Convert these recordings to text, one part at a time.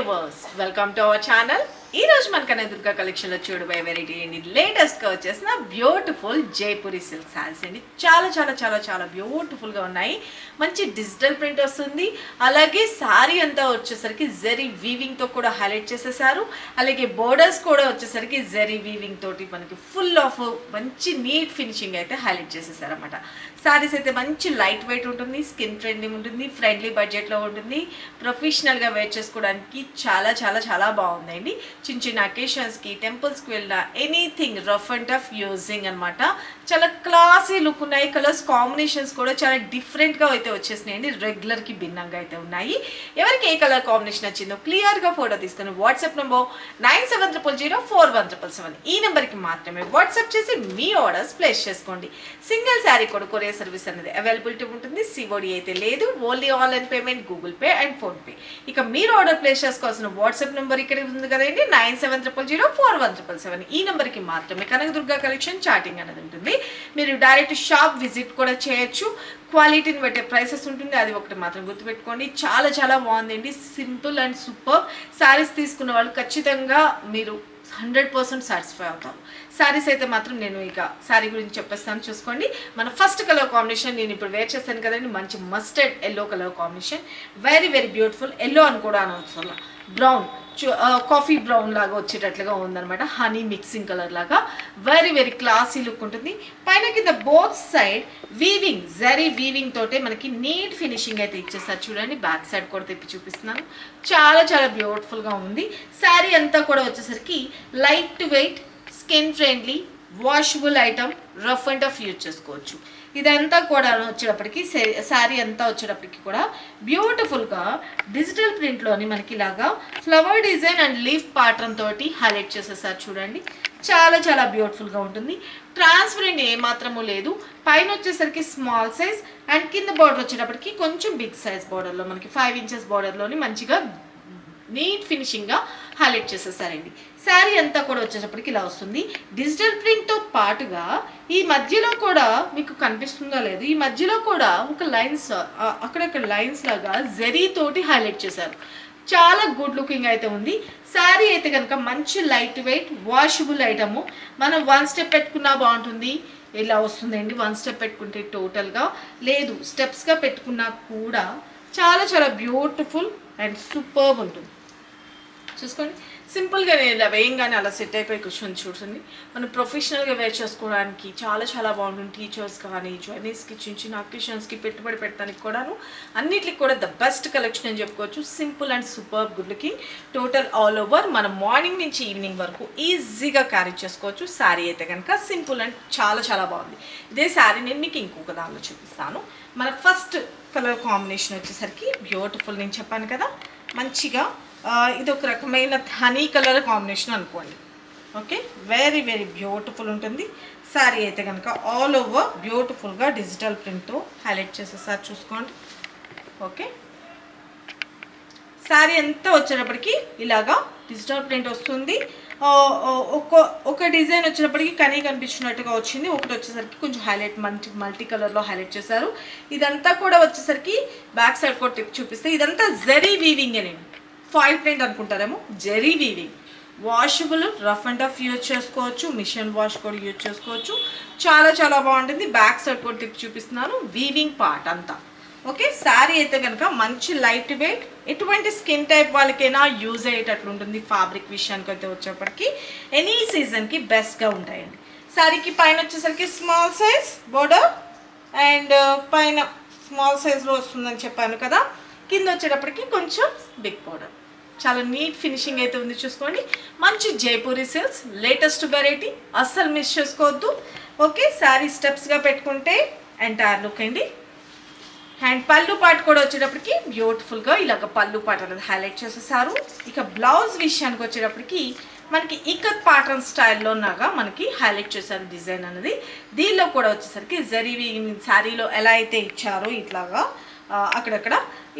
Viewers welcome to our channel. ఈ రోజు మన కనదుర్గ కలెక్షన్ లో చూడబోయే వెరైటీ అండి లేటెస్ట్ గా వచ్చేసిన బ్యూటిఫుల్ జైపూరి సిల్క్ సారీస్ అండి. చాలా చాలా చాలా చాలా బ్యూటిఫుల్ గా ఉన్నాయి. మంచి డిజిటల్ ప్రింట్ వస్తుంది. అలాగే సారీ అంతా వచ్చేసరికి జరీ వీవింగ్ తో కూడా హైలైట్ చేసేసారు. అలాగే బోర్డర్స్ కూడా వచ్చేసరికి జరీ వీవింగ్ తోటి మనకి ఫుల్ ఆఫ్ మంచి నీట్ ఫినిషింగ్ అయితే హైలైట్ చేసేసారు అన్నమాట. సారీస్ అయితే మంచి లైట్ వెయిట్ ఉంటుంది, స్కిన్ ఫ్రెండ్లీ ఉంటుంది, ఫ్రెండ్లీ బడ్జెట్ లో ఉంటుంది. ప్రొఫెషనల్ గా వేర్ చేసుకోవడానికి చాలా చాలా చాలా బాగుందండి. చిన్న చిన్న అకేషన్స్కి టెంపుల్స్కి వెళ్ళిన anything rough and tough using అనమాట. చాలా క్లాసీ లుక్ ఉన్నాయి. కలర్స్ కాంబినేషన్స్ కూడా చాలా డిఫరెంట్గా అయితే వచ్చేసినాయండి. రెగ్యులర్కి భిన్నంగా అయితే ఉన్నాయి. ఎవరికి ఏ కలర్ కాంబినేషన్ వచ్చిందో క్లియర్గా ఫోటో తీసుకుని వాట్సాప్ నెంబర్ 9700041777 ఈ నెంబర్కి మాత్రమే వాట్సాప్ చేసి మీ ఆర్డర్స్ ప్లేస్ చేసుకోండి. సింగిల్ శారీ కూడా కొరియర్ సర్వీస్ అనేది అవైలబిలిటీ ఉంటుంది. సిఓడి అయితే లేదు, only online payment, Google pay and PhonePe. ఇక మీరు ఆర్డర్ ప్లేస్ చేసుకోవాల్సిన వాట్సాప్ నెంబర్ ఇక్కడ ఉంది కదండి, 9700041777 ఈ నెంబర్కి మాత్రమే కనకదుర్గ కలెక్షన్ చాటింగ్ అనేది ఉంటుంది. మీరు డైరెక్ట్ షాప్ విజిట్ కూడా చేయొచ్చు. క్వాలిటీని బట్టే ప్రైసెస్ ఉంటుంది, అది ఒకటి మాత్రం గుర్తుపెట్టుకోండి. చాలా చాలా బాగుందండి. Simple and super. శారీస్ తీసుకున్న వాళ్ళు ఖచ్చితంగా మీరు 100% సాటిస్ఫై అవుతారు. శారీస్ అయితే మాత్రం నేను ఇక శారీ గురించి చెప్పేస్తాను, చూసుకోండి. మన ఫస్ట్ కలర్ కాంబినేషన్ నేను ఇప్పుడు వేర్ చేస్తాను కదండి, మంచి mustard yellow colour combination. Very very beautiful. Yellow అని కూడా అనవసరం, బ్రౌన్ కాఫీ బ్రౌన్ లాగా వచ్చేటట్లుగా ఉందన్నమాట. హనీ మిక్సింగ్ కలర్ లాగా వెరీ వెరీ క్లాసీ లుక్ ఉంటుంది. పైన కింద both side weaving zari weaving తోటే మనకి నీట్ ఫినిషింగ్ అయితే ఇచ్చేస్తారు. చూడండి, బ్యాక్ సైడ్ కూడా తెప్పి చూపిస్తున్నాను. చాలా చాలా బ్యూటిఫుల్గా ఉంది. శారీ అంతా కూడా వచ్చేసరికి light weight, skin friendly, washable item, rough and tough use చేసుకోవచ్చు. ఇదంతా కూడా వచ్చేటప్పటికి శారీ అంతా వచ్చేటప్పటికి కూడా బ్యూటిఫుల్గా డిజిటల్ ప్రింట్లోని మనకి ఇలాగా flower design and leaf pattern తోటి హైలైట్ చేసేసారు. చూడండి, చాలా చాలా బ్యూటిఫుల్గా ఉంటుంది. ట్రాన్స్పరెంట్ ఏమాత్రము లేదు. పైన వచ్చేసరికి స్మాల్ సైజ్ అండ్ కింద బార్డర్ వచ్చేటప్పటికి కొంచెం బిగ్ సైజ్ బార్డర్లో మనకి 5 ఇంచెస్ బార్డర్లోని మంచిగా నీట్ ఫినిషింగ్గా హైలైట్ చేసేసారండి. శారీ అంతా కూడా వచ్చేటప్పటికి ఇలా వస్తుంది. డిజిటల్ ప్రింట్తో పాటుగా ఈ మధ్యలో కూడా మీకు కనిపిస్తుందో లేదు, ఈ మధ్యలో కూడా ఒక లైన్స్ అక్కడక్కడ లైన్స్ లాగా జరీ తోటి హైలైట్ చేశారు. చాలా గుడ్ లుకింగ్ అయితే ఉంది. శారీ అయితే కనుక మంచి లైట్ వెయిట్ వాషబుల్ ఐటము. మనం 1 స్టెప్ పెట్టుకున్నా బాగుంటుంది. ఇలా వస్తుందండి. 1 స్టెప్ పెట్టుకుంటే టోటల్గా లేదు, స్టెప్స్గా పెట్టుకున్నా కూడా చాలా చాలా బ్యూటిఫుల్ అండ్ సూపర్బ్ ఉంటుంది. చూసుకోండి, సింపుల్గా ఇలా వేయంగానే అలా సెట్ అయిపోయి కూర్చొని చూడండి. మనం ప్రొఫెషనల్గా వేర్ చేసుకోవడానికి చాలా చాలా బాగుంటుంది. టీచర్స్ కానీ జ్యువెలరీస్కి, చిన్న చిన్న అకేషన్స్కి పెట్టుబడి పెట్టడానికి కూడాను అన్నిటికి కూడా ద బెస్ట్ కలెక్షన్ అని చెప్పుకోవచ్చు. Simple and super good looking. Total all over మనం మార్నింగ్ నుంచి ఈవినింగ్ వరకు ఈజీగా క్యారీ చేసుకోవచ్చు. శారీ అయితే కనుక సింపుల్ అండ్ చాలా చాలా బాగుంది. ఇదే శారీ నేను మీకు ఇంకొక దానిలో చూపిస్తాను. మన ఫస్ట్ కలర్ కాంబినేషన్ వచ్చేసరికి బ్యూటిఫుల్. నేను చెప్పాను కదా, మంచిగా ఇది ఒక రకమైన హనీ కలర్ కాంబినేషన్ అనుకోండి. ఓకే, వెరీ వెరీ బ్యూటిఫుల్ ఉంటుంది. శారీ అయితే కనుక ఆల్ ఓవర్ బ్యూటిఫుల్గా డిజిటల్ ప్రింట్తో హైలైట్ చేసేసారి. చూసుకోండి. ఓకే, శారీ అంతా వచ్చేటప్పటికి ఇలాగా డిజిటల్ ప్రింట్ వస్తుంది. ఒక డిజైన్ వచ్చేటప్పటికి కనీ కనిపించినట్టుగా వచ్చింది. ఒకటి వచ్చేసరికి కొంచెం హైలైట్ మల్టీ కలర్లో హైలైట్ చేశారు. ఇదంతా కూడా వచ్చేసరికి బ్యాక్ సైడ్ కూడా టిప్ చూపిస్తే ఇదంతా జరీ వీవింగ్ అని, ఫాయిల్ ప్రింట్ అనుకుంటారేమో. Zari weaving, washable, rough and tough use చేసుకోవచ్చు, మిషన్ వాష్ కూడా యూజ్ చేసుకోవచ్చు. చాలా చాలా బాగుంటుంది. బ్యాక్ సైడ్ కూడా టిప్ చూపిస్తున్నాను, వీవింగ్ పార్ట్ అంతా. ఓకే, శారీ అయితే కనుక మంచి లైట్ వెయిట్, ఎటువంటి స్కిన్ టైప్ వాళ్ళకైనా యూజ్ అయ్యేటట్లు ఉంటుంది. ఫ్యాబ్రిక్ విషయానికి అయితే వచ్చేప్పటికి ఎనీ సీజన్కి బెస్ట్గా ఉంటాయండి. శారీకి పైన వచ్చేసరికి స్మాల్ సైజ్ బోర్డర్ అండ్ పైన స్మాల్ సైజ్లో వస్తుందని చెప్పాను కదా. కింద వచ్చేటప్పటికి కొంచెం బిగ్ బోర్డర్. చాలా నీట్ ఫినిషింగ్ అయితే ఉంది. చూసుకోండి, మంచి జైపూరి సిల్క్స్ లేటెస్ట్ వెరైటీ, అస్సలు మిస్ చేసుకోవద్దు. ఓకే, శారీ స్టెప్స్గా పెట్టుకుంటే ఎంటైర్ లుక్ అండి. అండ్ పళ్ళు పాటు కూడా వచ్చేటప్పటికి బ్యూటిఫుల్గా ఇలాగ పళ్ళు పాట అనేది హైలైట్ చేసేసారు. ఇక బ్లౌజ్ విషయానికి వచ్చేటప్పటికి మనకి ఇకత్ ప్యాటర్న్ స్టైల్లో లాగా మనకి హైలైట్ చేశారు డిజైన్ అనేది. దీనిలో కూడా వచ్చేసరికి జరీ శారీలో ఎలా అయితే ఇచ్చారో ఇట్లాగా అక్కడక్కడ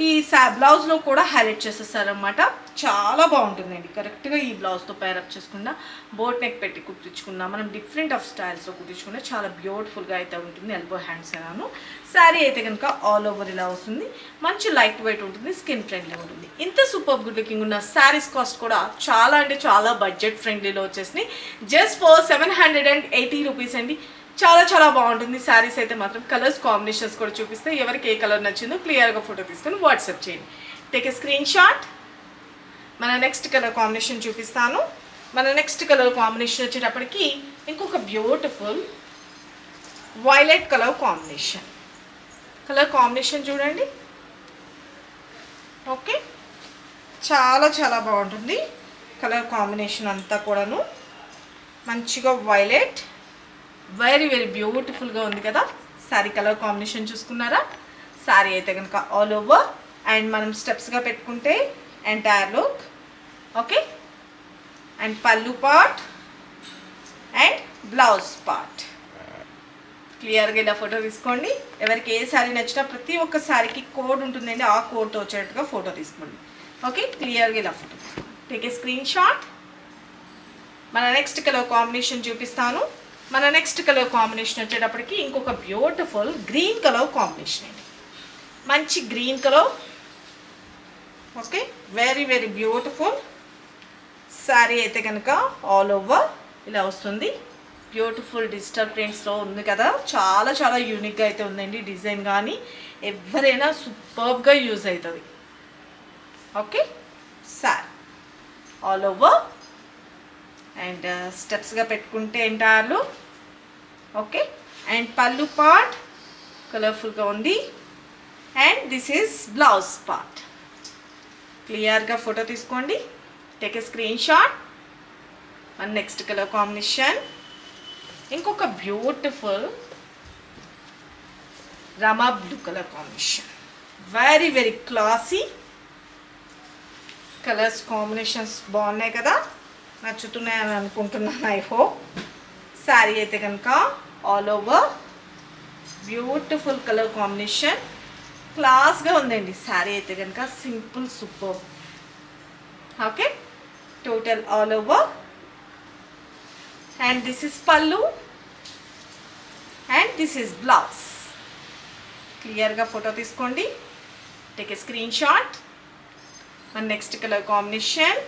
ఈ బ్లౌజ్లో కూడా హైలైట్ చేసేస్తారనమాట. చాలా బాగుంటుందండి. కరెక్ట్గా ఈ బ్లౌజ్తో పేరప్ చేసుకున్నా, బోట్ నెక్ పెట్టి కుట్టించుకున్నా, మనం డిఫరెంట్ ఆఫ్ స్టైల్స్లో కుట్టించుకున్నా చాలా బ్యూటిఫుల్గా అయితే ఉంటుంది. ఎల్బో హ్యాండ్స్ అయినాను. శారీ అయితే కనుక ఆల్ ఓవర్ ఇలా వస్తుంది. మంచి లైట్ వెయిట్ ఉంటుంది, స్కిన్ ఫ్రెండ్లీ ఉంటుంది. ఇంత సూపర్ గుడ్ లుకింగ్ ఉన్న శారీస్ కాస్ట్ కూడా చాలా అంటే చాలా బడ్జెట్ ఫ్రెండ్లీలో వచ్చేసినాయి. జస్ట్ ఫర్ 780 రూపీస్ అండి. చాలా చాలా బాగుంటుంది. శారీస్ అయితే మాత్రం కలర్స్ కాంబినేషన్స్ కూడా చూపిస్తే ఎవరికి ఏ కలర్ నచ్చిందో క్లియర్గా ఫోటో తీసుకొని వాట్సాప్ చేయండి. Take a screen shot. మన నెక్స్ట్ కలర్ కాంబినేషన్ చూపిస్తాను. మన నెక్స్ట్ కలర్ కాంబినేషన్ వచ్చేటప్పటికి ఇంకొక beautiful violet colour combination. Colour combination చూడండి. ఓకే, చాలా చాలా బాగుంటుంది. కలర్ కాంబినేషన్ అంతా కూడాను మంచిగా వైలెట్, వెరీ వెరీ బ్యూటిఫుల్గా ఉంది కదా. శారీ కలర్ కాంబినేషన్ చూసుకున్నారా? శారీ అయితే కనుక ఆల్ ఓవర్ అండ్ మనం స్టెప్స్గా పెట్టుకుంటే entire look. Okay, and pallu part and blouse part. క్లియర్గా ఇలా ఫోటో తీసుకోండి. ఎవరికి ఏ శారీ నచ్చినా ప్రతి ఒక్క శారీకి కోడ్ ఉంటుందండి. ఆ కోడ్తో వచ్చేట్టుగా ఫోటో తీసుకోండి. ఓకే, క్లియర్గా ఇలా photo take a screen shot. మన నెక్స్ట్ కలర్ కాంబినేషన్ చూపిస్తాను. మన నెక్స్ట్ కలర్ కాంబినేషన్ వచ్చేటప్పటికి ఇంకొక బ్యూటిఫుల్ గ్రీన్ కలర్ కాంబినేషన్ అండి. మంచి green colour. Okay, very very beautiful. Sari అయితే కనుక ఆల్ ఓవర్ ఇలా వస్తుంది. బ్యూటిఫుల్ డిజిటల్ ప్రింట్స్లో ఉంది కదా. చాలా చాలా యూనిక్గా అయితే ఉందండి. డిజైన్ కానీ ఎవరైనా సూపర్గా యూజ్ అవుతుంది. Okay, sari all over and స్టెప్స్గా పెట్టుకుంటే ఎంటార్లు. ఓకే, అండ్ పళ్ళు పార్ట్ కలర్ఫుల్గా ఉంది. And this is blouse part. క్లియర్గా ఫోటో తీసుకోండి. Take a screenshot. And next colour combination ఇంకొక beautiful Rama blue colour combination. Very very classy. Colours combinations బాగున్నాయి కదా, నచ్చుతున్నాయని అనుకుంటున్నాను. I hope. శారీ అయితే కనుక all over beautiful colour combination. క్లాస్గా ఉందండి శారీ అయితే కనుక. Simple super. Okay, total all over. And this is పల్లు అండ్ దిస్ ఇస్ బ్లౌజ్. క్లియర్గా ఫోటో తీసుకోండి. Take a screen shot. మన నెక్స్ట్ కలర్ కాంబినేషన్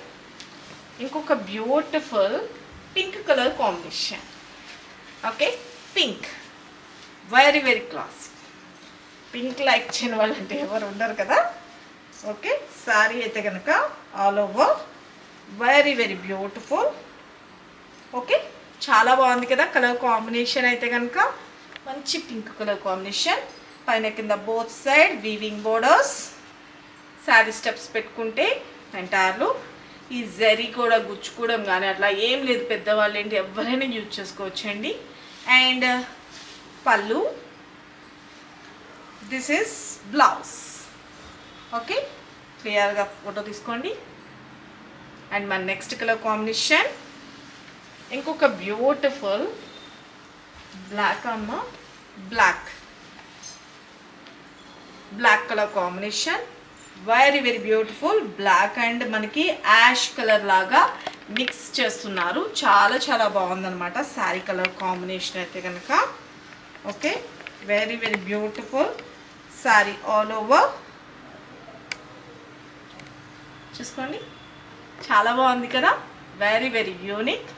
ఇంకొక beautiful pink colour combination. Okay, pink very very class. Pink like చేయని వాళ్ళు అంటే ఎవరు ఉండరు కదా. ఓకే, శారీ అయితే కనుక all over very very beautiful. Okay, చాలా బాగుంది కదా కలర్ కాంబినేషన్ అయితే కనుక. మంచి పింక్ కలర్ కాంబినేషన్. పైన కింద both side weaving borders. Sari steps పెట్టుకుంటే ఎంటైర్లు. ఈ జరీ కూడా గుచ్చుకోవడం కానీ అట్లా ఏం లేదు. పెద్దవాళ్ళు ఏంటి ఎవరైనా యూజ్ చేసుకోవచ్చండి. అండ్ పళ్ళు, దిస్ ఈస్ బ్లౌజ్. ఓకే, క్లియర్గా ఫోటో తీసుకోండి. అండ్ మన నెక్స్ట్ కలర్ కాంబినేషన్ ఇంకొక బ్యూటిఫుల్ బ్లాక్ అమ్మ black colour combination. Very very beautiful. Black and మనకి యాష్ కలర్ లాగా మిక్స్ చేస్తున్నారు. చాలా చాలా బాగుందన్నమాట శారీ కలర్ కాంబినేషన్ అయితే కనుక. Okay, very very beautiful sari all over. చూసుకోండి, చాలా బాగుంది కదా. Very very unique.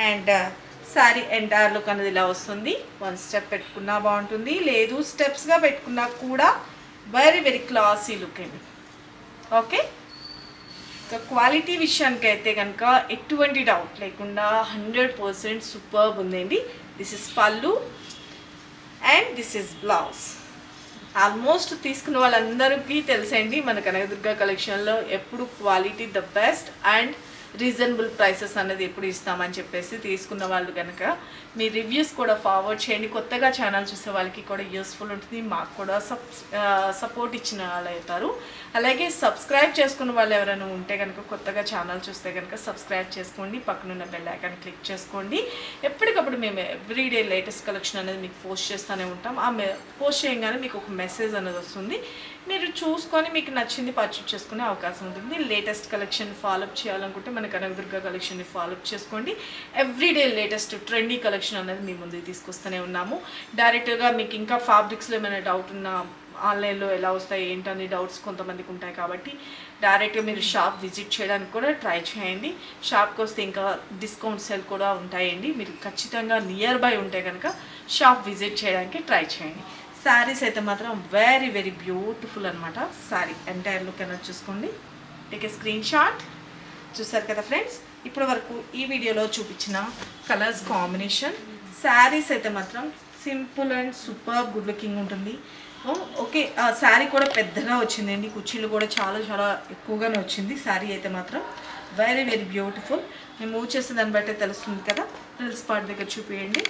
And sari entire look అనేది ఇలా వస్తుంది. వన్ స్టెప్ పెట్టుకున్నా బాగుంటుంది, లేదు స్టెప్స్గా పెట్టుకున్నా కూడా వెరీ వెరీ క్లాసీ లుక్ అండి. ఓకే, ఇంకా క్వాలిటీ విషయానికి అయితే కనుక ఎటువంటి డౌట్ లేకుండా 100% సూపర్బ్ ఉందండి. దిస్ ఇస్ పళ్ళు and this is blouse. Almost తీసుకున్న వాళ్ళందరికీ తెలుసండి మన కనకదుర్గ కలెక్షన్లో ఎప్పుడు quality the best and reasonable prices అనేది ఎప్పుడు ఇస్తామని చెప్పేసి తీసుకున్న వాళ్ళు కనుక మీ రివ్యూస్ కూడా ఫార్వర్డ్ చేయండి. కొత్తగా ఛానల్ చూసే వాళ్ళకి కూడా యూస్ఫుల్ ఉంటుంది, మాకు కూడా సపోర్ట్ ఇచ్చిన వాళ్ళు అవుతారు. అలాగే సబ్స్క్రైబ్ చేసుకున్న వాళ్ళు ఎవరైనా ఉంటే కనుక కొత్తగా ఛానల్ చూస్తే కనుక సబ్స్క్రైబ్ చేసుకోండి, పక్కనున్న బెల్ ఐకాన్ క్లిక్ చేసుకోండి. ఎప్పటికప్పుడు మేము ఎవ్రీడే లేటెస్ట్ కలెక్షన్ అనేది మీకు పోస్ట్ చేస్తూనే ఉంటాం. ఆ పోస్ట్ చేయగానే మీకు ఒక మెసేజ్ అనేది వస్తుంది, మీరు చూసుకొని మీకు నచ్చింది పర్చేజ్ చేసుకునే అవకాశం ఉంటుంది. లేటెస్ట్ కలెక్షన్ ఫాలోఅప్ చేయాలనుకుంటే మన కనకదుర్గ కలెక్షన్ని ఫాలోఅప్ చేసుకోండి. ఎవ్రీడే లేటెస్ట్ ట్రెండీ కలెక్షన్ అనేది మీ ముందుకు తీసుకొస్తూనే ఉన్నాము. డైరెక్ట్గా మీకు ఇంకా ఫ్యాబ్రిక్స్లో ఏమైనా డౌట్ ఉన్నా ఆన్లైన్లో ఎలా వస్తాయి ఏంటని డౌట్స్ కొంతమందికి ఉంటాయి కాబట్టి డైరెక్ట్గా మీరు షాప్ విజిట్ చేయడానికి కూడా ట్రై చేయండి. షాప్కి వస్తే ఇంకా డిస్కౌంట్ సేల్ కూడా ఉంటాయండి. మీరు ఖచ్చితంగా నియర్ బై ఉంటే కనుక షాప్ విజిట్ చేయడానికి ట్రై చేయండి. శారీస్ అయితే మాత్రం వెరీ వెరీ బ్యూటిఫుల్ అనమాట. శారీ ఎంటైర్ లుక్ అనేది చూసుకోండి, టేక్ ఏ స్క్రీన్ షాట్. చూసారు కదా ఫ్రెండ్స్, ఇప్పటి వరకు ఈ వీడియోలో చూపించిన కలర్స్ కాంబినేషన్. శారీస్ అయితే మాత్రం simple and super good looking ఉంటుంది. ఓకే, ఆ శారీ కూడా పెద్దగా వచ్చిందండి, కుర్చీలు కూడా చాలా చాలా ఎక్కువగానే వచ్చింది. శారీ అయితే మాత్రం వెరీ వెరీ బ్యూటిఫుల్. మేము మూవ్ చేసే దాన్ని బట్టే తెలుస్తుంది కదా. ఫ్రిల్స్ పార్ట్ దగ్గర చూపించండి.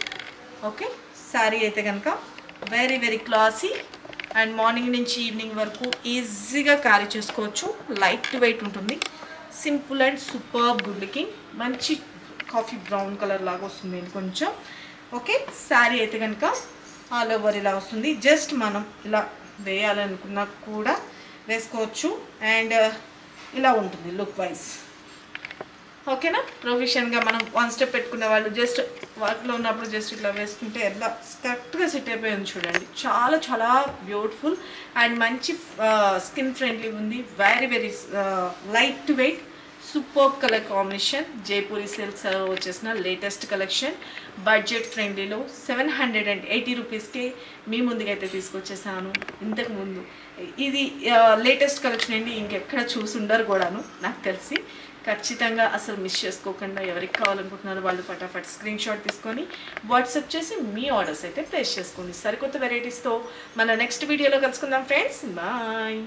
ఓకే, శారీ అయితే కనుక very very classy and morning నుంచి ఈవినింగ్ వరకు ఈజీగా క్యారీ చేసుకోవచ్చు. లైట్ వెయిట్ ఉంటుంది, simple and super good looking. మంచి కాఫీ బ్రౌన్ కలర్ లాగా వస్తుంది కొంచెం. ఓకే, శారీ అయితే కనుక ఆల్ ఓవర్ ఇలా వస్తుంది. జస్ట్ మనం ఇలా వేయాలనుకున్నా కూడా వేసుకోవచ్చు అండ్ ఇలా ఉంటుంది లుక్ వైజ్. ఓకేనా, ప్రొఫెషన్గా మనం వన్ స్టెప్ పెట్టుకునే వాళ్ళు జస్ట్ వర్క్లో ఉన్నప్పుడు జస్ట్ ఇట్లా వేసుకుంటే ఎలా కరెక్ట్గా సెట్ అయిపోయింది చూడండి. చాలా చాలా బ్యూటిఫుల్ అండ్ మంచి స్కిన్ ఫ్రెండ్లీ ఉంది. Very very light weight super colour combination. Jaipuri silks వచ్చేసిన లేటెస్ట్ కలెక్షన్ బడ్జెట్ ఫ్రెండ్లీలో 780 రూపీస్కే మీ ముందుకైతే తీసుకొచ్చేసాను. ఇంతకుముందు ఇది లేటెస్ట్ కలెక్షన్ అండి, ఇంకెక్కడ చూసుండరు కూడాను నాకు తెలిసి. ఖచ్చితంగా అసలు మిస్ చేసుకోకుండా ఎవరికి కావాలనుకుంటున్నారో వాళ్ళు ఫటాఫట్ స్క్రీన్ షాట్ తీసుకొని వాట్సాప్ చేసి మీ ఆర్డర్స్ అయితే ప్లేస్ చేసుకోండి. సరికొత్త వెరైటీస్తో మన నెక్స్ట్ వీడియోలో కలుసుకుందాం ఫ్రెండ్స్. బాయ్.